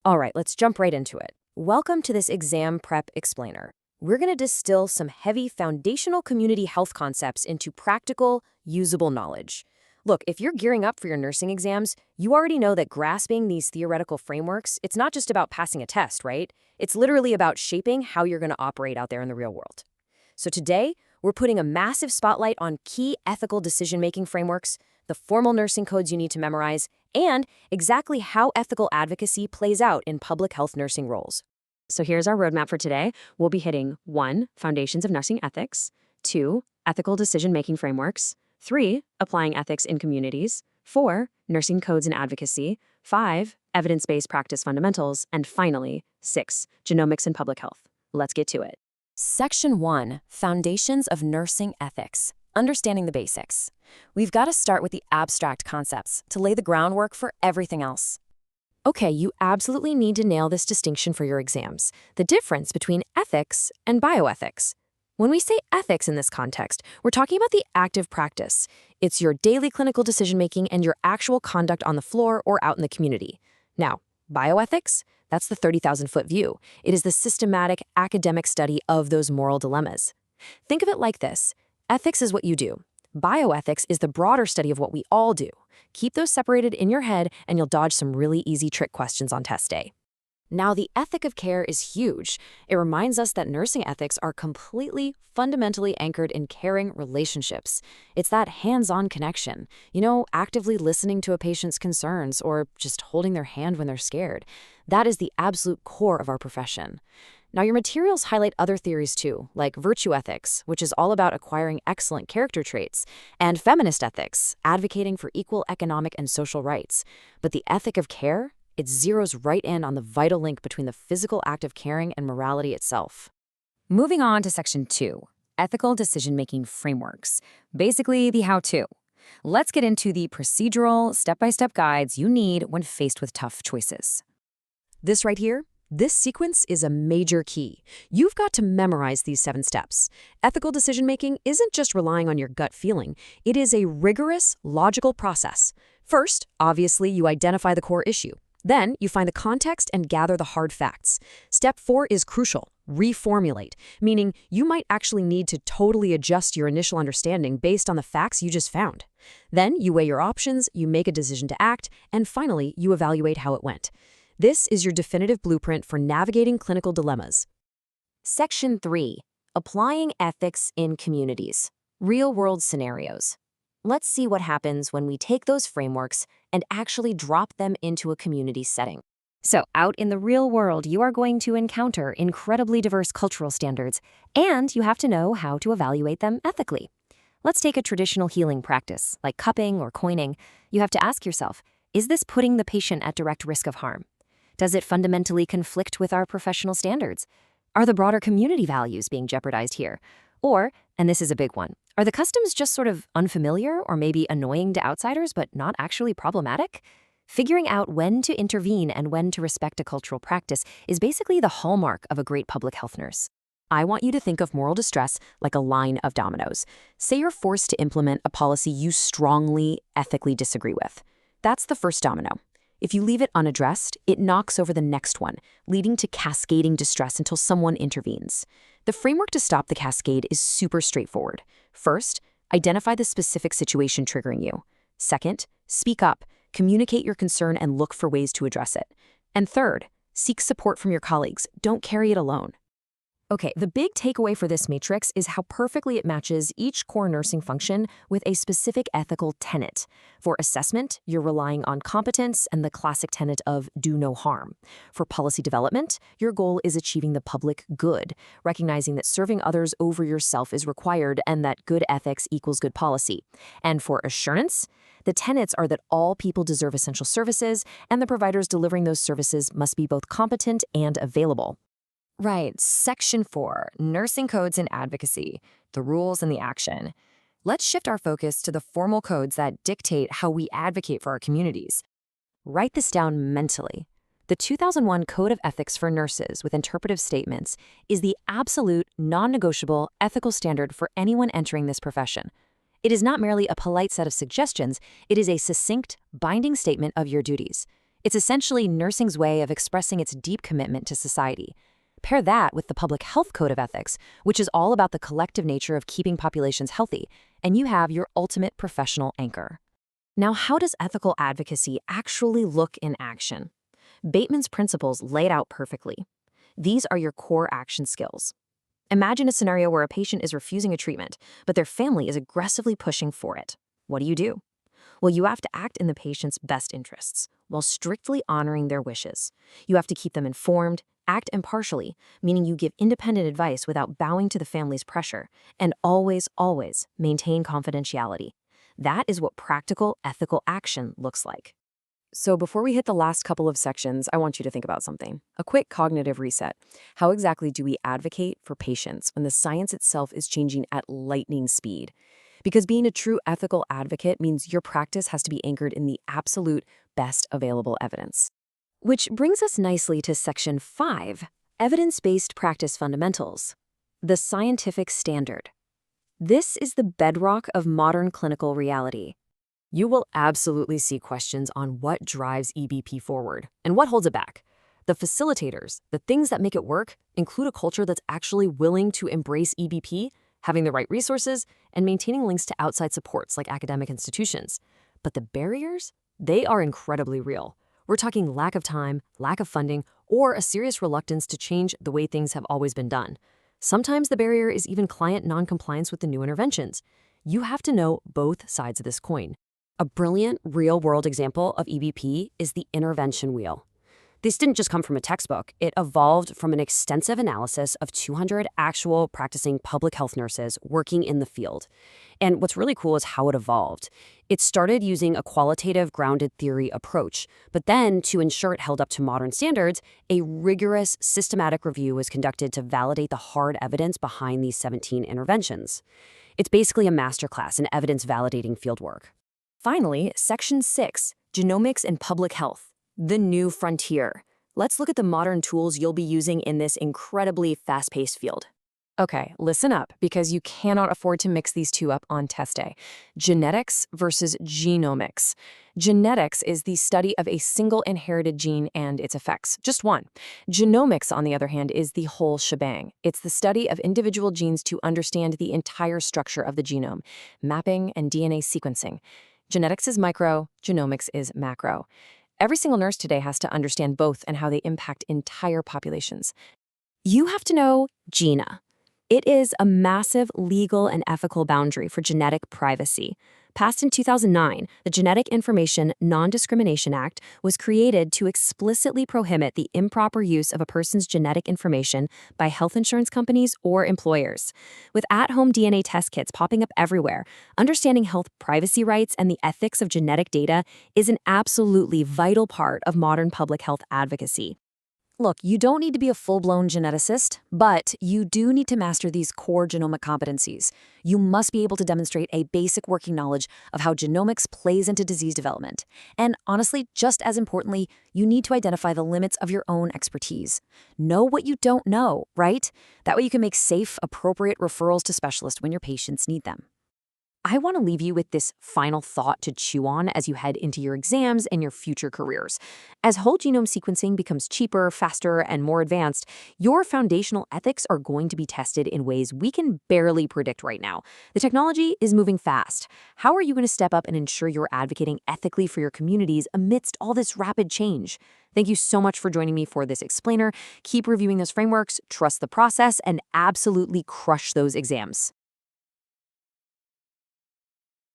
All right, let's jump right into it. Welcome to this exam prep explainer. We're going to distill some heavy foundational community health concepts into practical, usable knowledge. Look, if you're gearing up for your nursing exams, you already know that grasping these theoretical frameworks, it's not just about passing a test, right? It's literally about shaping how you're going to operate out there in the real world. So today, we're putting a massive spotlight on key ethical decision-making frameworks, the formal nursing codes you need to memorize, and exactly how ethical advocacy plays out in public health nursing roles. So here's our roadmap for today. We'll be hitting 1. Foundations of nursing ethics, 2. Ethical decision-making frameworks, 3. Applying ethics in communities, 4. Nursing codes and advocacy, 5. Evidence-based practice fundamentals, and finally, 6. Genomics and public health. Let's get to it. Section 1. Foundations of nursing ethics. Understanding the basics. We've got to start with the abstract concepts to lay the groundwork for everything else. Okay, you absolutely need to nail this distinction for your exams, the difference between ethics and bioethics. When we say ethics in this context, we're talking about the active practice. It's your daily clinical decision-making and your actual conduct on the floor or out in the community. Now, bioethics? That's the 30,000-foot view. It is the systematic, academic study of those moral dilemmas. Think of it like this. Ethics is what you do. Bioethics is the broader study of what we all do. Keep those separated in your head, and you'll dodge some really easy trick questions on test day. Now, the ethic of care is huge. It reminds us that nursing ethics are completely, fundamentally anchored in caring relationships. It's that hands-on connection, actively listening to a patient's concerns or just holding their hand when they're scared. That is the absolute core of our profession. Now, your materials highlight other theories too, like virtue ethics, which is all about acquiring excellent character traits, and feminist ethics, advocating for equal economic and social rights. But the ethic of care? It zeroes right in on the vital link between the physical act of caring and morality itself. Moving on to Section 2, Ethical Decision-Making Frameworks. Basically, the how-to. Let's get into the procedural, step-by-step guides you need when faced with tough choices. This right here? This sequence is a major key. You've got to memorize these 7 steps. Ethical decision-making isn't just relying on your gut feeling. It is a rigorous, logical process. First, obviously, you identify the core issue. Then, you find the context and gather the hard facts. Step 4 is crucial. Reformulate, meaning you might actually need to totally adjust your initial understanding based on the facts you just found. Then, you weigh your options, you make a decision to act, and finally, you evaluate how it went. This is your definitive blueprint for navigating clinical dilemmas. Section 3. Applying ethics in communities. Real-world scenarios. Let's see what happens when we take those frameworks and actually drop them into a community setting. So, out in the real world, you are going to encounter incredibly diverse cultural standards, and you have to know how to evaluate them ethically. Let's take a traditional healing practice, like cupping or coining. You have to ask yourself, is this putting the patient at direct risk of harm? Does it fundamentally conflict with our professional standards? Are the broader community values being jeopardized here? Or, and this is a big one, are the customs just sort of unfamiliar or maybe annoying to outsiders but not actually problematic? Figuring out when to intervene and when to respect a cultural practice is basically the hallmark of a great public health nurse. I want you to think of moral distress like a line of dominoes. Say you're forced to implement a policy you strongly, ethically disagree with. That's the first domino. If you leave it unaddressed, it knocks over the next one, leading to cascading distress until someone intervenes. The framework to stop the cascade is super straightforward. First, identify the specific situation triggering you. Second, speak up, communicate your concern, and look for ways to address it. And third, seek support from your colleagues. Don't carry it alone. Okay, the big takeaway for this matrix is how perfectly it matches each core nursing function with a specific ethical tenet. For assessment, you're relying on competence and the classic tenet of do no harm. For policy development, your goal is achieving the public good, recognizing that serving others over yourself is required and that good ethics equals good policy. And for assurance, the tenets are that all people deserve essential services, and the providers delivering those services must be both competent and available. Right, Section 4, Nursing Codes and Advocacy, the rules and the action. Let's shift our focus to the formal codes that dictate how we advocate for our communities. Write this down mentally. The 2001 Code of Ethics for Nurses with interpretive statements is the absolute, non-negotiable ethical standard for anyone entering this profession. It is not merely a polite set of suggestions, it is a succinct, binding statement of your duties. It's essentially nursing's way of expressing its deep commitment to society. Pair that with the Public Health Code of Ethics, which is all about the collective nature of keeping populations healthy, and you have your ultimate professional anchor. Now, how does ethical advocacy actually look in action? Bateman's principles lay it out perfectly. These are your core action skills. Imagine a scenario where a patient is refusing a treatment, but their family is aggressively pushing for it. What do? Well, you have to act in the patient's best interests, while strictly honoring their wishes. You have to keep them informed, act impartially, meaning you give independent advice without bowing to the family's pressure, and always maintain confidentiality. That is what practical, ethical action looks like. So before we hit the last couple of sections, I want you to think about something. A quick cognitive reset. How exactly do we advocate for patients when the science itself is changing at lightning speed? Because being a true ethical advocate means your practice has to be anchored in the absolute best available evidence. Which brings us nicely to Section 5, Evidence-Based Practice Fundamentals. The scientific standard. This is the bedrock of modern clinical reality. You will absolutely see questions on what drives EBP forward and what holds it back. The facilitators, the things that make it work, include a culture that's actually willing to embrace EBP, having the right resources, and maintaining links to outside supports like academic institutions. But the barriers? They are incredibly real. We're talking lack of time, lack of funding, or a serious reluctance to change the way things have always been done. Sometimes the barrier is even client non-compliance with the new interventions. You have to know both sides of this coin. A brilliant, real-world example of EBP is the intervention wheel. This didn't just come from a textbook. It evolved from an extensive analysis of 200 actual practicing public health nurses working in the field. And what's really cool is how it evolved. It started using a qualitative, grounded theory approach, but then, to ensure it held up to modern standards, a rigorous, systematic review was conducted to validate the hard evidence behind these 17 interventions. It's basically a masterclass in evidence-validating fieldwork. Finally, Section 6, Genomics and Public Health, the new frontier. Let's look at the modern tools you'll be using in this incredibly fast-paced field. Okay, listen up, because you cannot afford to mix these two up on test day. Genetics versus genomics. Genetics is the study of a single inherited gene and its effects, just one. Genomics, on the other hand, is the whole shebang. It's the study of individual genes to understand the entire structure of the genome, mapping and DNA sequencing. Genetics is micro, genomics is macro. Every single nurse today has to understand both and how they impact entire populations. You have to know GINA. It is a massive legal and ethical boundary for genetic privacy. Passed in 2009, the Genetic Information Non-Discrimination Act was created to explicitly prohibit the improper use of a person's genetic information by health insurance companies or employers. With at-home DNA test kits popping up everywhere, understanding health privacy rights and the ethics of genetic data is an absolutely vital part of modern public health advocacy. Look, you don't need to be a full-blown geneticist, but you do need to master these core genomic competencies. You must be able to demonstrate a basic working knowledge of how genomics plays into disease development. And honestly, just as importantly, you need to identify the limits of your own expertise. Know what you don't know, right? That way you can make safe, appropriate referrals to specialists when your patients need them. I want to leave you with this final thought to chew on as you head into your exams and your future careers. As whole genome sequencing becomes cheaper, faster, and more advanced, your foundational ethics are going to be tested in ways we can barely predict right now. The technology is moving fast. How are you going to step up and ensure you're advocating ethically for your communities amidst all this rapid change? Thank you so much for joining me for this explainer. Keep reviewing those frameworks, trust the process, and absolutely crush those exams.